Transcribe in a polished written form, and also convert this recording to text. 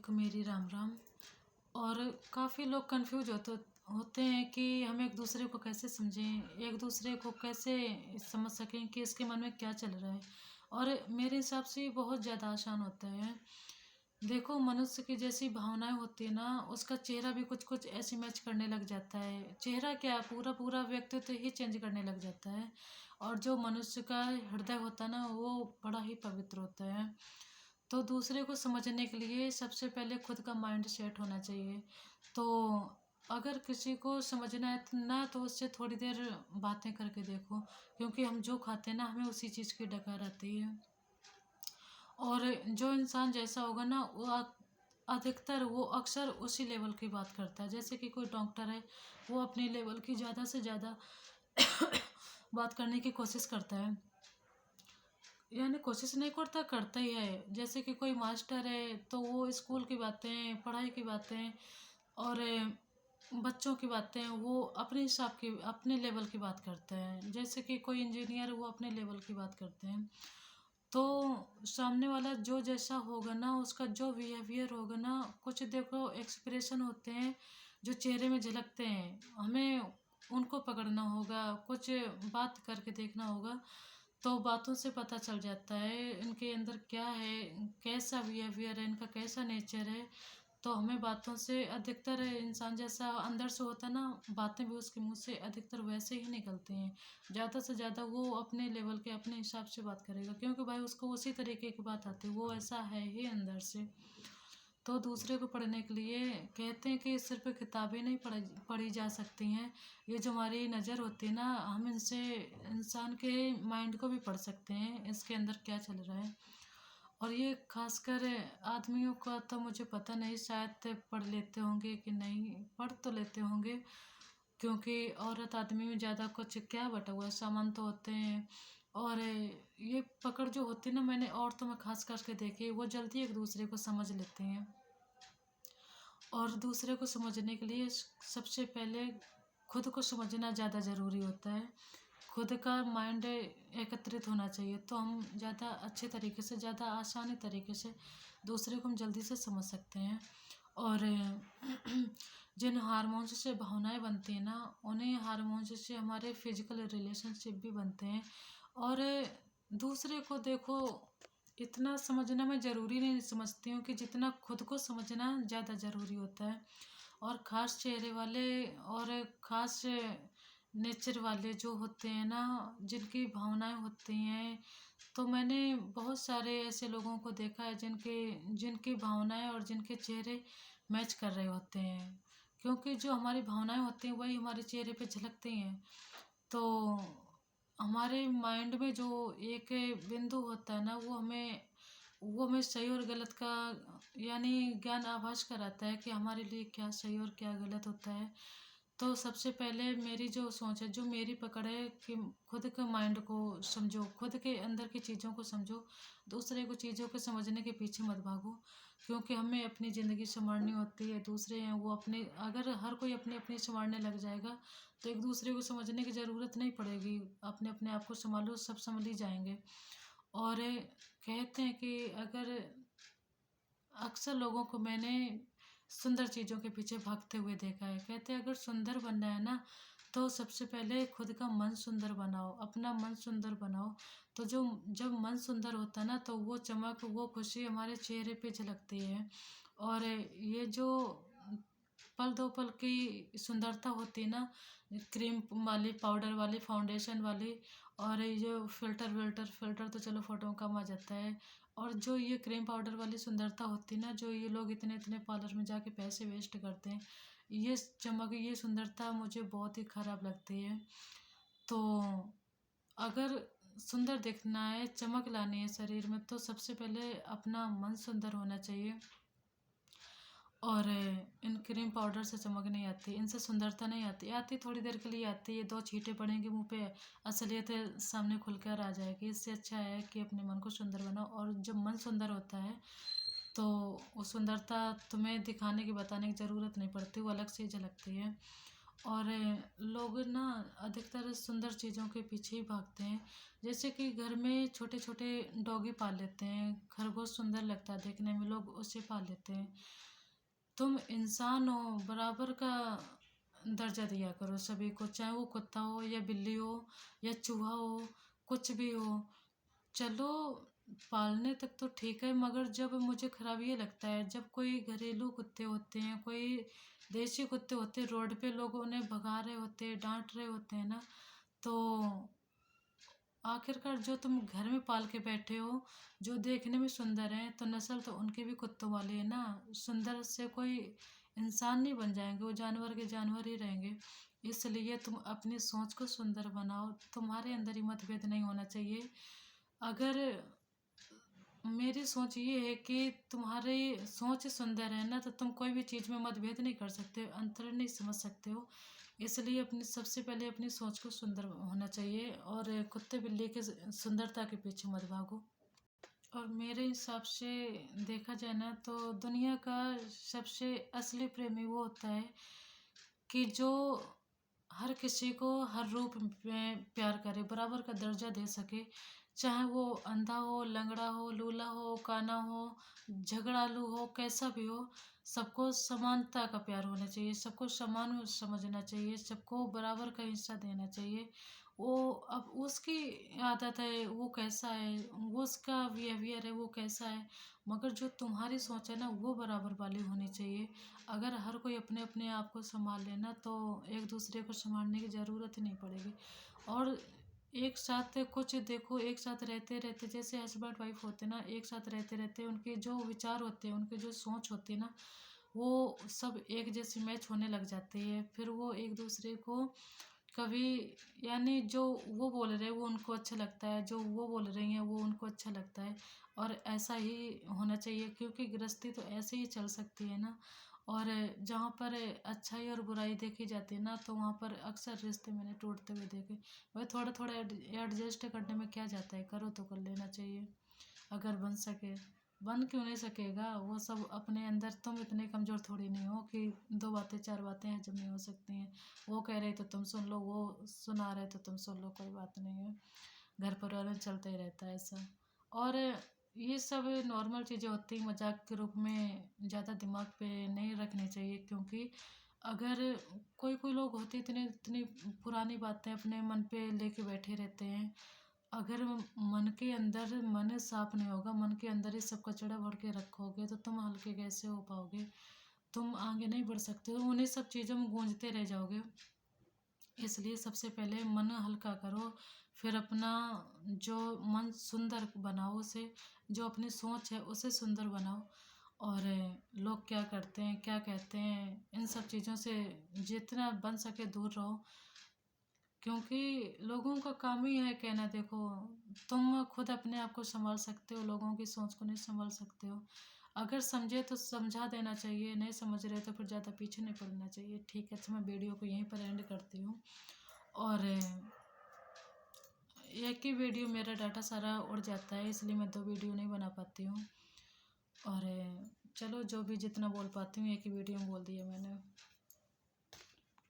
को मेरी राम राम। और काफ़ी लोग कंफ्यूज होते हैं कि हम एक दूसरे को कैसे समझें, एक दूसरे को कैसे समझ सकें कि इसके मन में क्या चल रहा है। और मेरे हिसाब से ये बहुत ज़्यादा आसान होता है। देखो, मनुष्य की जैसी भावनाएं होती है ना, उसका चेहरा भी कुछ कुछ ऐसे मैच करने लग जाता है। चेहरा क्या, पूरा पूरा व्यक्तित्व ही चेंज करने लग जाता है। और जो मनुष्य का हृदय होता है ना, वो बड़ा ही पवित्र होता है। तो दूसरे को समझने के लिए सबसे पहले खुद का माइंड सेट होना चाहिए। तो अगर किसी को समझना है ना, तो उससे थोड़ी देर बातें करके देखो, क्योंकि हम जो खाते हैं ना, हमें उसी चीज़ की डकार आती है। और जो इंसान जैसा होगा ना, वो अधिकतर वो अक्सर उसी लेवल की बात करता है। जैसे कि कोई डॉक्टर है, वो अपने लेवल की ज़्यादा से ज़्यादा बात करने की कोशिश करता है, यानी कोशिश नहीं करता, करता ही है। जैसे कि कोई मास्टर है, तो वो स्कूल की बातें, पढ़ाई की बातें और बच्चों की बातें वो अपने हिसाब की, अपने लेवल की बात करते हैं। जैसे कि कोई इंजीनियर, वो अपने लेवल की बात करते हैं। तो सामने वाला जो जैसा होगा ना, उसका जो बिहेवियर होगा ना, कुछ देखो एक्सप्रेशन होते हैं जो चेहरे में झलकते हैं, हमें उनको पकड़ना होगा, कुछ बात करके देखना होगा। तो बातों से पता चल जाता है इनके अंदर क्या है, कैसा बिहेवियर है इनका, कैसा नेचर है। तो हमें बातों से, अधिकतर इंसान जैसा अंदर से होता है ना, बातें भी उसके मुंह से अधिकतर वैसे ही निकलती हैं। ज़्यादा से ज़्यादा वो अपने लेवल के, अपने हिसाब से बात करेगा, क्योंकि भाई उसको उसी तरीके की बात आती है, वो ऐसा है ही अंदर से। तो दूसरे को पढ़ने के लिए कहते हैं कि सिर्फ किताबें नहीं पढ़ी जा सकती हैं। ये जो हमारी नज़र होती है ना, हम इनसे इंसान के माइंड को भी पढ़ सकते हैं, इसके अंदर क्या चल रहा है। और ये खासकर आदमियों का तो मुझे पता नहीं, शायद पढ़ लेते होंगे कि नहीं, पढ़ तो लेते होंगे, क्योंकि औरत आदमी में ज़्यादा कुछ क्या बटा हुआ है, सामान तो होते हैं। और ये पकड़ जो होती है ना, मैंने औरतों में खास करके देखी, वो जल्दी एक दूसरे को समझ लेते हैं। और दूसरे को समझने के लिए सबसे पहले खुद को समझना ज़्यादा ज़रूरी होता है। खुद का माइंड एकत्रित होना चाहिए, तो हम ज़्यादा अच्छे तरीके से, ज़्यादा आसानी तरीके से दूसरे को हम जल्दी से समझ सकते हैं। और जिन हार्मोन्स से भावनाएं बनती हैं ना, उन्हीं हार्मोन्स से हमारे फिजिकल रिलेशनशिप भी बनते हैं। और दूसरे को देखो, इतना समझना मैं ज़रूरी नहीं समझती हूँ कि जितना खुद को समझना ज़्यादा ज़रूरी होता है। और ख़ास चेहरे वाले और ख़ास नेचर वाले जो होते हैं ना, जिनकी भावनाएं होती हैं, तो मैंने बहुत सारे ऐसे लोगों को देखा है जिनके जिनकी भावनाएं और जिनके चेहरे मैच कर रहे होते हैं। क्योंकि जो हमारी भावनाएं होती हैं, वही हमारे चेहरे पे झलकती हैं। तो हमारे माइंड में जो एक बिंदु होता है ना, वो हमें सही और गलत का, यानी ज्ञान आभास कराता है कि हमारे लिए क्या सही और क्या गलत होता है। तो सबसे पहले मेरी जो सोच है, जो मेरी पकड़ है, कि खुद के माइंड को समझो, खुद के अंदर की चीज़ों को समझो, दूसरे को चीज़ों को समझने के पीछे मत भागो। क्योंकि हमें अपनी ज़िंदगी संवारनी होती है, दूसरे हैं वो अपने, अगर हर कोई अपनी अपनी संवारने लग जाएगा, तो एक दूसरे को समझने की ज़रूरत नहीं पड़ेगी। अपने अपने आप को संभालो, सब संभल ही जाएंगे। और कहते हैं कि अगर, अक्सर लोगों को मैंने सुंदर चीज़ों के पीछे भागते हुए देखा है। कहते हैं अगर सुंदर बनना है ना, तो सबसे पहले खुद का मन सुंदर बनाओ, अपना मन सुंदर बनाओ। तो जो जब मन सुंदर होता है ना, तो वो चमक, वो खुशी हमारे चेहरे पे झलकती है। और ये जो पल दो पल की सुंदरता होती है ना, क्रीम वाली, पाउडर वाली, फाउंडेशन वाली, और ये जो फिल्टर विल्टर, फिल्टर तो चलो फोटो में कम आ जाता है। और जो ये क्रीम पाउडर वाली सुंदरता होती है ना, जो ये लोग इतने इतने पार्लर में जाके पैसे वेस्ट करते हैं, ये चमक, ये सुंदरता मुझे बहुत ही खराब लगती है। तो अगर सुंदर दिखना है, चमक लानी है शरीर में, तो सबसे पहले अपना मन सुंदर होना चाहिए। और इन क्रीम पाउडर से चमक नहीं आती, इनसे सुंदरता नहीं आती, आती थोड़ी देर के लिए आती है, दो छींटे पड़ेंगे मुंह पे, असलियत सामने खुलकर आ जाएगी। इससे अच्छा है कि अपने मन को सुंदर बनाओ। और जब मन सुंदर होता है, तो वो सुंदरता तुम्हें दिखाने की, बताने की ज़रूरत नहीं पड़ती, वो अलग से ही झलकती है। और लोग ना अधिकतर सुंदर चीज़ों के पीछे ही भागते हैं। जैसे कि घर में छोटे छोटे डॉगी पाल लेते हैं, खरगोश सुंदर लगता है देखने में, लोग उसे पाल लेते हैं। तुम इंसान हो, बराबर का दर्जा दिया करो सभी को, चाहे वो कुत्ता हो या बिल्ली हो या चूहा हो, कुछ भी हो। चलो, पालने तक तो ठीक है, मगर जब मुझे खराब ये लगता है जब कोई घरेलू कुत्ते होते हैं, कोई देसी कुत्ते होते हैं, रोड पे लोग उन्हें भगा रहे होते हैं, डांट रहे होते हैं ना, तो आखिरकार जो तुम घर में पाल के बैठे हो, जो देखने में सुंदर है, तो नस्ल तो उनकी भी कुत्तों वाली है ना। सुंदर से कोई इंसान नहीं बन जाएंगे, वो जानवर के जानवर ही रहेंगे। इसलिए तुम अपनी सोच को सुंदर बनाओ, तुम्हारे अंदर ही मतभेद नहीं होना चाहिए। अगर मेरी सोच ये है कि तुम्हारी सोच सुंदर है ना, तो तुम कोई भी चीज़ में मतभेद नहीं कर सकते, अंतर नहीं समझ सकते हो। इसलिए अपनी सबसे पहले अपनी सोच को सुंदर होना चाहिए, और कुत्ते बिल्ली के सुंदरता के पीछे मत भागो। और मेरे हिसाब से देखा जाए ना, तो दुनिया का सबसे असली प्रेमी वो होता है कि जो हर किसी को हर रूप में प्यार करे, बराबर का दर्जा दे सके। चाहे वो अंधा हो, लंगड़ा हो, लूला हो, काना हो, झगड़ालू हो, कैसा भी हो, सबको समानता का प्यार होना चाहिए, सबको समान समझना चाहिए, सबको बराबर का हिस्सा देना चाहिए। वो अब उसकी आदत है, वो कैसा है, वो उसका बिहेवियर है, वो कैसा है, मगर जो तुम्हारी सोच है ना, वो बराबर वाली होनी चाहिए। अगर हर कोई अपने अपने आप को संभाल लेना, तो एक दूसरे को संभालने की ज़रूरत ही नहीं पड़ेगी। और एक साथ कुछ देखो, एक साथ रहते रहते, जैसे हस्बैंड वाइफ होते ना, एक साथ रहते रहते उनके जो विचार होते हैं, उनकी जो सोच होती है ना, वो सब एक जैसी मैच होने लग जाती है। फिर वो एक दूसरे को कभी, यानी जो वो बोल रहे हैं वो उनको अच्छा लगता है, जो वो बोल रही हैं वो उनको अच्छा लगता है। और ऐसा ही होना चाहिए, क्योंकि गृहस्थी तो ऐसे ही चल सकती है ना। और जहाँ पर अच्छाई और बुराई देखी जाती है ना, तो वहाँ पर अक्सर रिश्ते मैंने टूटते हुए देखे। भाई थोड़ा थोड़ा एडजस्ट करने में क्या जाता है, करो तो कर लेना चाहिए, अगर बन सके। बन क्यों नहीं सकेगा, वो सब अपने अंदर, तुम इतने कमज़ोर थोड़ी नहीं हो कि दो बातें चार बातें हजम नहीं हो सकती हैं। वो कह रहे तो तुम सुन लो, वो सुना रहे तो तुम सुन लो, कोई बात नहीं है। घर परिवार में चलता ही रहता है ऐसा। और ये सब नॉर्मल चीज़ें होती हैं, मजाक के रूप में ज़्यादा दिमाग पे नहीं रखनी चाहिए। क्योंकि अगर कोई कोई लोग होते इतने इतनी पुरानी बातें अपने मन पे लेके बैठे रहते हैं। अगर मन के अंदर मन साफ नहीं होगा, मन के अंदर ही सब कचड़ा भर के रखोगे, तो तुम हल्के कैसे हो पाओगे, तुम आगे नहीं बढ़ सकते हो, उन्हीं सब चीज़ों में गूंजते रह जाओगे। इसलिए सबसे पहले मन हल्का करो, फिर अपना जो मन सुंदर बनाओ उसे, जो अपनी सोच है उसे सुंदर बनाओ। और लोग क्या करते हैं, क्या कहते हैं, इन सब चीज़ों से जितना बन सके दूर रहो। क्योंकि लोगों का काम ही है कहना। देखो, तुम खुद अपने आप को संभाल सकते हो, लोगों की सोच को नहीं संभाल सकते हो। अगर समझे तो समझा देना चाहिए, नहीं समझ रहे तो फिर ज़्यादा पीछे नहीं पड़ना चाहिए। ठीक है, अच्छा मैं वीडियो को यहीं पर एंड करती हूँ। और एक ही वीडियो मेरा डाटा सारा उड़ जाता है, इसलिए मैं दो वीडियो नहीं बना पाती हूँ। और चलो, जो भी जितना बोल पाती हूँ एक ही वीडियो में बोल दिया मैंने।